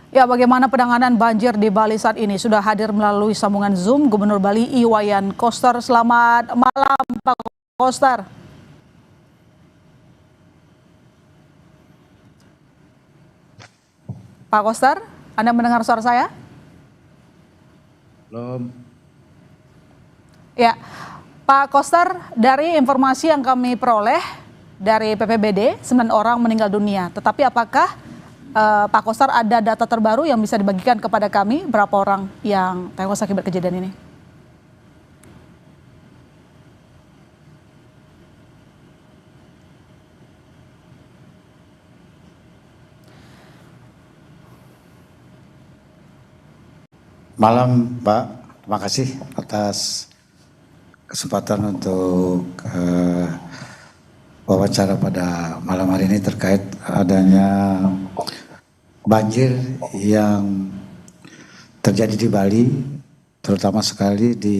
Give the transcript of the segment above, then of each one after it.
Ya, bagaimana penanganan banjir di Bali saat ini? Sudah hadir melalui sambungan Zoom Gubernur Bali Iwayan Koster. Selamat malam, Pak Koster. Pak Koster, Anda mendengar suara saya? Belum. Ya, Pak Koster, dari informasi yang kami peroleh dari PPBD, 9 orang meninggal dunia. Tetapi apakah Pak Koster ada data terbaru yang bisa dibagikan kepada kami, berapa orang yang tewas akibat kejadian ini? Malam, Pak. Terima kasih atas kesempatan untuk wawancara pada malam hari ini terkait adanya banjir yang terjadi di Bali, terutama sekali di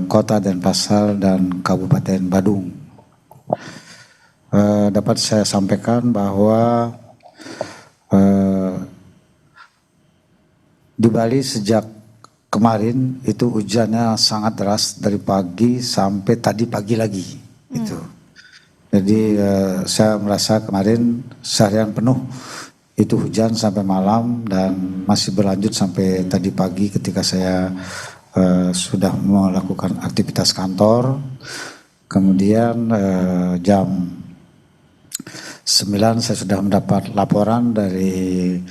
Kota Denpasar dan Kabupaten Badung. Dapat saya sampaikan bahwa di Bali sejak kemarin itu hujannya sangat deras dari pagi sampai tadi pagi lagi. Itu. Jadi saya merasa kemarin seharian penuh itu hujan sampai malam dan masih berlanjut sampai tadi pagi ketika saya sudah melakukan aktivitas kantor. Kemudian jam 9 saya sudah mendapat laporan dari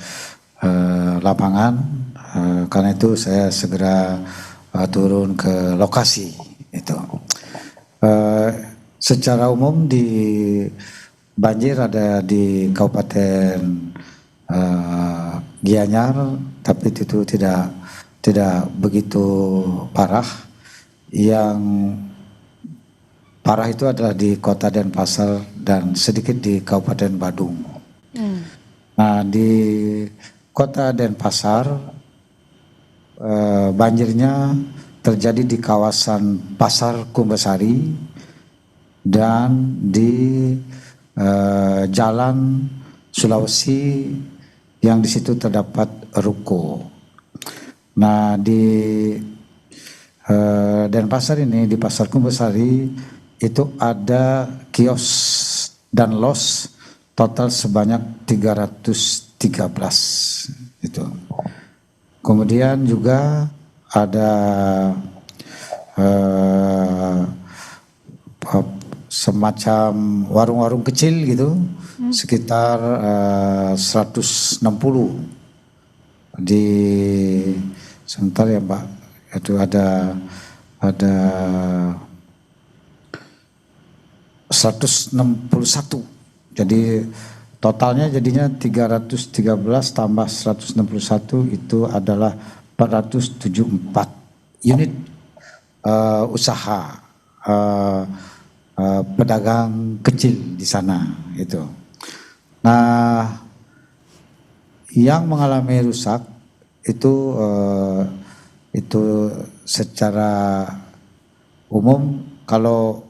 lapangan. Karena itu saya segera turun ke lokasi itu. Secara umum di banjir ada di Kabupaten Gianyar, tapi itu tidak begitu parah. Yang parah itu adalah di Kota Denpasar dan sedikit di Kabupaten Badung. Nah, di Kota Denpasar banjirnya terjadi di kawasan Pasar Kumbasari dan di Jalan Sulawesi yang di situ terdapat ruko. Nah, di Denpasar ini, di Pasar Kumbasari itu ada kios dan los total sebanyak 313 itu. Kemudian juga ada semacam warung-warung kecil gitu, sekitar 160 di sebentar ya Mbak, itu ada 161. Jadi totalnya jadinya 313 tambah 161 itu adalah 474 unit usaha pedagang kecil di sana itu. Nah, yang mengalami rusak itu secara umum, kalau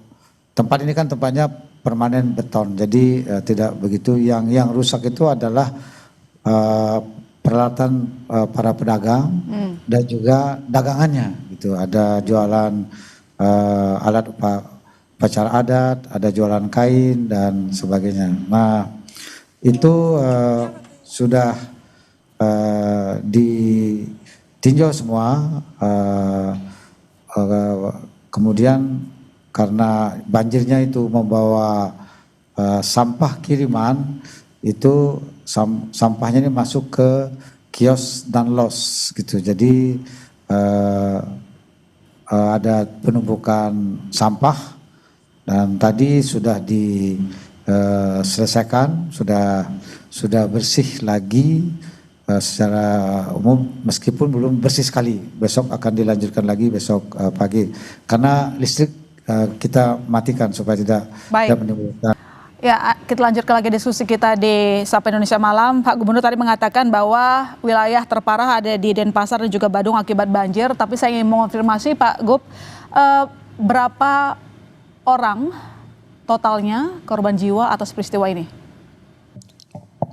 tempat ini kan tempatnya permanen beton, jadi tidak begitu. Yang rusak itu adalah peralatan para pedagang dan juga dagangannya gitu. Ada jualan alat upacara adat, ada jualan kain dan sebagainya. Nah, itu sudah ditinjau semua. Kemudian karena banjirnya itu membawa sampah kiriman, itu sampahnya ini masuk ke kios dan los gitu. Jadi ada penumpukan sampah dan tadi sudah diselesaikan, sudah bersih lagi secara umum, meskipun belum bersih sekali. Besok akan dilanjutkan lagi besok pagi karena listrik kita matikan supaya tidak menimbulkan. Ya, kita lanjutkan lagi diskusi kita di Sapa Indonesia Malam. Pak Gubernur tadi mengatakan bahwa wilayah terparah ada di Denpasar dan juga Badung akibat banjir. Tapi saya ingin mengonfirmasi Pak Gub, berapa orang totalnya korban jiwa atas peristiwa ini?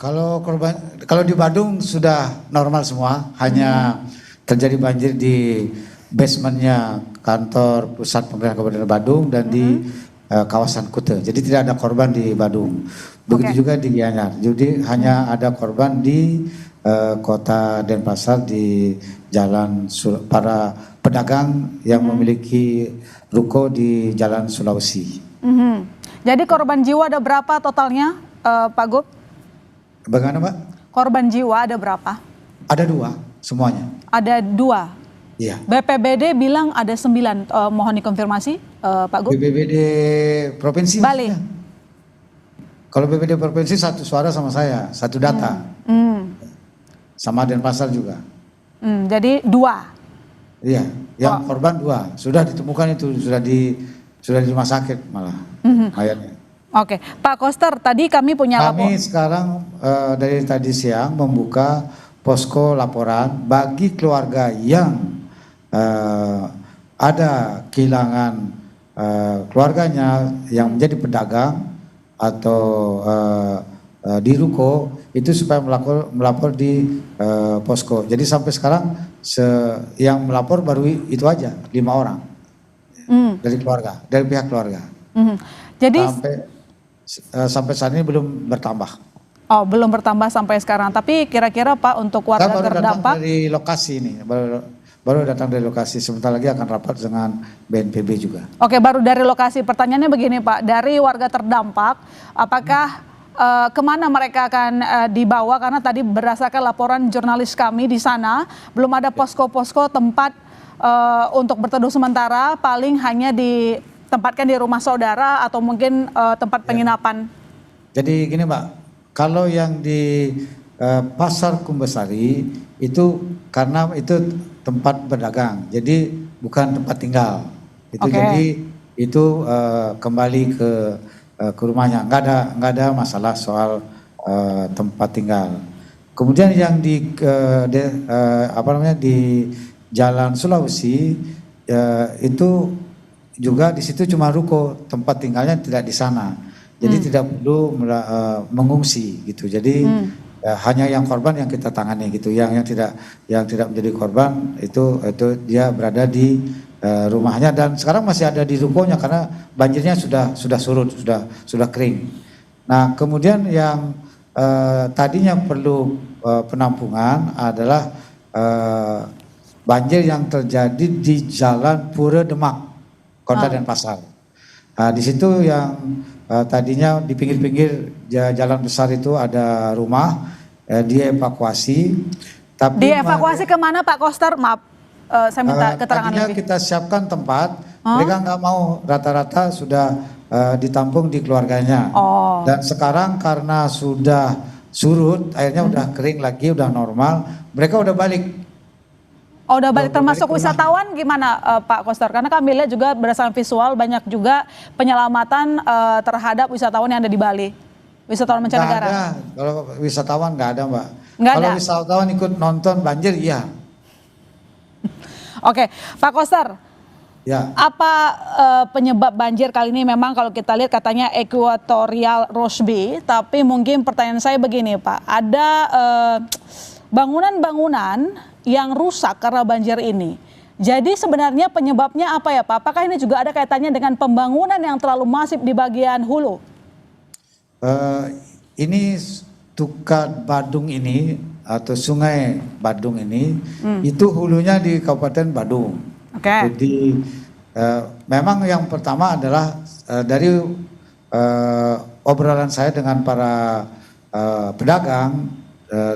kalau di Badung sudah normal semua, hanya terjadi banjir di basementnya kantor pusat pemerintah Kabupaten Badung dan di kawasan Kute. Jadi tidak ada korban di Badung. Begitu juga di Gianyar. Jadi hanya ada korban di kota Denpasar di jalan para pedagang yang memiliki ruko di Jalan Sulawesi. Jadi korban jiwa ada berapa totalnya, Pak Gub? Bagaimana, Mbak? Korban jiwa ada berapa? Ada 2 semuanya. Ada 2. Iya. BPBD bilang ada 9. Mohon dikonfirmasi, Pak Gub. BPBD provinsi. Bali. Maksudnya? Kalau BPBD provinsi satu suara sama saya, satu data. Sama Denpasar juga. Jadi 2. Iya, yang korban 2 sudah ditemukan itu sudah di rumah sakit malah mayatnya. Oke, Pak Koster, tadi kami punya Kami sekarang dari tadi siang membuka posko laporan bagi keluarga yang ada kehilangan keluarganya yang menjadi pedagang atau di ruko itu supaya melapor di posko. Jadi sampai sekarang yang melapor baru itu aja 5 orang dari keluarga, dari pihak keluarga. Jadi sampai saat ini belum bertambah. Oh, belum bertambah sampai sekarang. Tapi kira-kira Pak untuk warga Saya baru terdampak datang dari lokasi ini, baru datang dari lokasi. Sebentar lagi akan rapat dengan BNPB juga. Oke, baru dari lokasi. Pertanyaannya begini Pak, dari warga terdampak, apakah kemana mereka akan dibawa? Karena tadi berdasarkan laporan jurnalis kami di sana, belum ada posko-posko tempat untuk berteduh sementara, paling hanya ditempatkan di rumah saudara atau mungkin tempat penginapan. Jadi gini Mbak, kalau yang di Pasar Kumbasari itu karena itu tempat berdagang, jadi bukan tempat tinggal. Itu jadi itu kembali ke rumahnya, nggak ada masalah soal tempat tinggal. Kemudian yang di Jalan Sulawesi itu juga di situ cuma ruko, tempat tinggalnya tidak di sana. Jadi tidak perlu mengungsi gitu. Jadi hanya yang korban yang kita tangani gitu. Yang tidak menjadi korban itu dia berada di rumahnya dan sekarang masih ada di rukonya karena banjirnya sudah surut, sudah kering. Nah, kemudian yang tadinya perlu penampungan adalah banjir yang terjadi di Jalan Pura Demak, Kota Denpasar. Nah, di situ yang tadinya di pinggir-pinggir jalan besar itu ada rumah, dievakuasi. Tapi dievakuasi kemana Pak Koster? Maaf, saya minta keterangan tadinya lebih. kita siapkan tempat, mereka nggak mau, rata-rata sudah ditampung di keluarganya. Dan sekarang karena sudah surut, airnya udah kering lagi, udah normal, mereka udah balik. Oh, udah balik, termasuk wisatawan gimana Pak Koster? Karena kami lihat juga berdasarkan visual banyak juga penyelamatan terhadap wisatawan yang ada di Bali. Wisatawan mancanegara. Nggak ada, kalau wisatawan nggak ada Mbak. Nggak kalau ada. Wisatawan ikut nonton banjir, iya. Oke, Pak Koster. Ya. Apa penyebab banjir kali ini? Memang kalau kita lihat katanya Equatorial Rossby, tapi mungkin pertanyaan saya begini Pak, ada bangunan-bangunan yang rusak karena banjir ini. Jadi sebenarnya penyebabnya apa ya Pak? Apakah ini juga ada kaitannya dengan pembangunan yang terlalu masif di bagian hulu? Ini Tukat Badung ini atau Sungai Badung ini itu hulunya di Kabupaten Badung. Jadi memang yang pertama adalah dari obrolan saya dengan para pedagang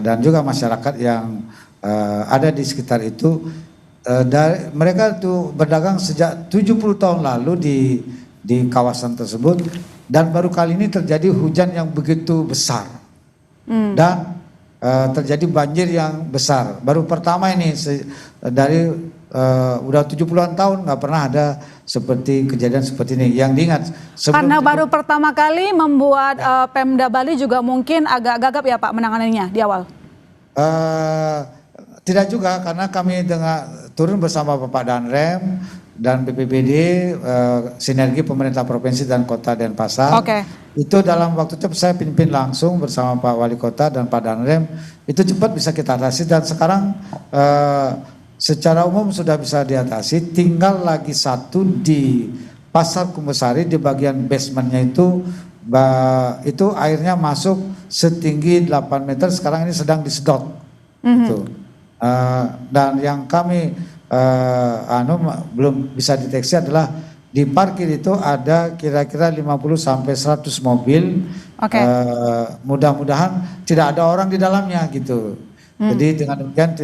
dan juga masyarakat yang ada di sekitar itu, mereka tuh berdagang sejak 70 tahun lalu di kawasan tersebut dan baru kali ini terjadi hujan yang begitu besar dan terjadi banjir yang besar. Baru pertama ini dari udah 70-an tahun nggak pernah ada seperti kejadian seperti ini yang diingat. Karena baru pertama kali membuat Pemda Bali juga mungkin agak gagap ya Pak menanganinya di awal. Tidak juga, karena kami turun bersama Bapak Danrem, dan BPBD, sinergi pemerintah provinsi dan kota Denpasar. Oke. Itu dalam waktu cepat saya pimpin langsung bersama Pak Wali Kota dan Pak Danrem. Itu cepat bisa kita atasi dan sekarang secara umum sudah bisa diatasi. Tinggal lagi satu di Pasar Kumbusari di bagian basementnya itu airnya masuk setinggi 8 meter. Sekarang ini sedang disedot. Gitu. Dan yang kami belum bisa deteksi adalah di parkir itu ada kira-kira 50 sampai 100 mobil. Oke. Mudah-mudahan tidak ada orang di dalamnya gitu. Jadi dengan demikian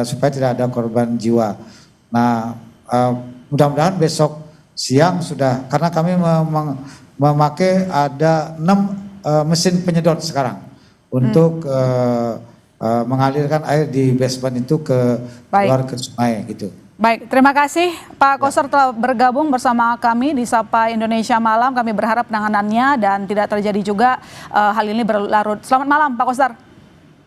supaya tidak ada korban jiwa. Nah, mudah-mudahan besok siang sudah, karena kami memakai ada 6 mesin penyedot sekarang untuk mengalirkan air di basement itu keluar ke sungai gitu. Baik, terima kasih Pak Koster telah bergabung bersama kami di Sapa Indonesia Malam. Kami berharap penanganannya dan tidak terjadi juga hal ini berlarut. Selamat malam Pak Koster.